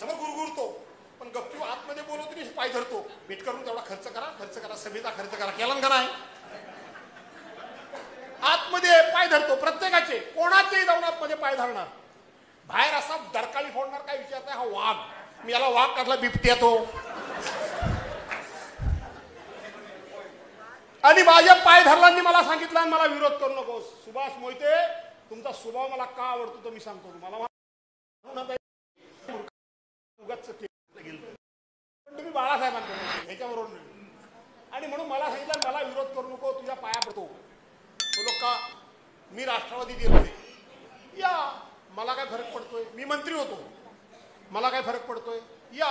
समोर गुरगुरतो, पण गपचूप आतमध्ये बोलवतो आणि पाय धरतो. भेट करून तेवढा खर्च करा, सभेचा खर्च करा. केला का नाही? आतमध्ये पाय धरतो प्रत्येकाचे, कोणाचेही जाऊन आतमध्ये पाय धरणार. बाहेर असा दरकाळी फोडणार, काय विचारताय? हा वाघ, मी याला वाघ काढला, बिबट्या तो. आणि माझ्या पाय धरलांनी मला सांगितलं, मला विरोध करू नकोस. सुभाष मोहिते, तुमचा स्वभाव मला का आवडतो तो मी सांगतो तुम्हाला. तुम्ही बाळासाहेबांकडे ह्याच्याबरोबर नाही. आणि म्हणून मला सांगितलं, मला विरोध करू नको, तुझ्या पाया पडतो. बोलो का? मी राष्ट्रवादी दिलोय, या. मला काय फरक पडतोय? मी मंत्री होतो, मला काय फरक पडतोय? या.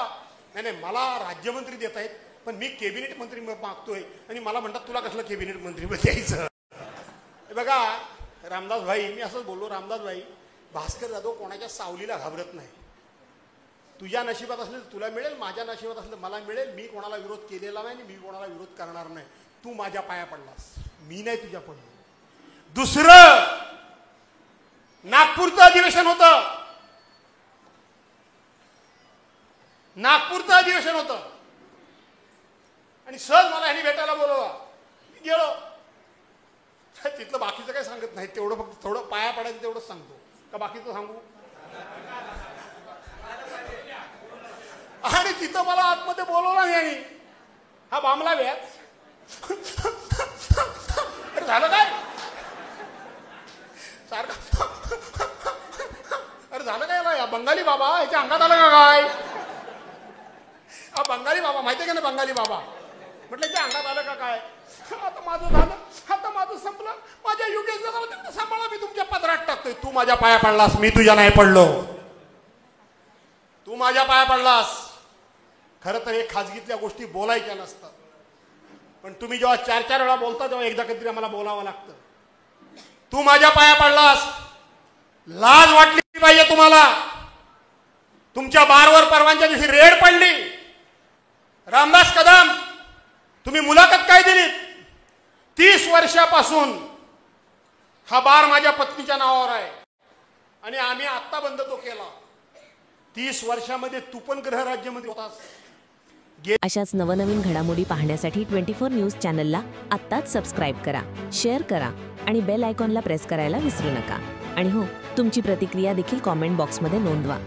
नाही, मला राज्यमंत्री देत आहेत, पण मी कॅबिनेट मंत्री मागतोय. आणि मला म्हणतात तुला कसलं कॅबिनेट मंत्री द्यायचं? बघा रामदास भाई, मी असंच बोललो, रामदास भाई, भास्कर जाधव कोणाच्या सावलीला घाबरत नाही. तुझ्या नशिबात असले तुला मिळेल, माझ्या नशिबात असलं मला मिळेल. मी कोणाला विरोध केलेला नाही, मी कोणाला विरोध करणार नाही. तू माझ्या पाया पडलास, मी नाही तुझ्या पडलो. दुसरं, नागपूरचं अधिवेशन होतं, नागपूरचं अधिवेशन होतं. आणि सहज मला ह्यानी भेटायला बोलवला, गेलो. तिथलं बाकीचं काय सांगत नाही, तेवढं फक्त थोडं पाया पडायचं तेवढंच सांगतो. का बाकीचं सांगू? आणि तिथं मला आतमध्ये बोलवला नाही. हा बामला व्याज. अरे झालं काय? सारखं अरे झालं काय? या बंगाली बाबा याच्या अंगात आलं का काय? हा बंगाली बाबा माहितीये का नाही? बंगाली बाबा म्हटलं याच्या अंगात आलं का काय? आता माझं झालं, आता माझं संपलं, माझ्या युगेचं झालं, तेवढं सांभाळा, मी तुमच्या पदरात टाकतोय. तू माझ्या पाया पडलास, मी तुझ्या नाही पडलो. तू माझ्या पाया पडलास. खरं तर हे खाजगीतल्या गोष्टी बोलायच्या नसतात, पण तुम्ही जेव्हा 4-4 वेळा बोलता तेव्हा एकदा कधीतरी आम्हाला बोलावं लागतं. तू माझ्या पाया पडलास, लाज वाटली पाहिजे तुम्हाला. तुमच्या बारवर परवानच्या दिवशी रेड पडली. रामदास कदम, तुम्ही मुलाखत काय दिलीत? 30 वर्षापासून हा बार माझ्या पत्नीच्या नावावर आहे आणि आम्ही आत्ता बंद तो केला. 30 वर्षामध्ये तू पण गृहराज्यमंत्री होतास. अशाच नवनवीन घडामोडी पाहण्यासाठी 24 न्यूज चॅनलला आत्ताच सबस्क्राईब करा, शेअर करा आणि बेल आयकॉनला प्रेस करायला विसरू नका. आणि हो, तुमची प्रतिक्रिया देखील कॉमेंट बॉक्समध्ये नोंदवा.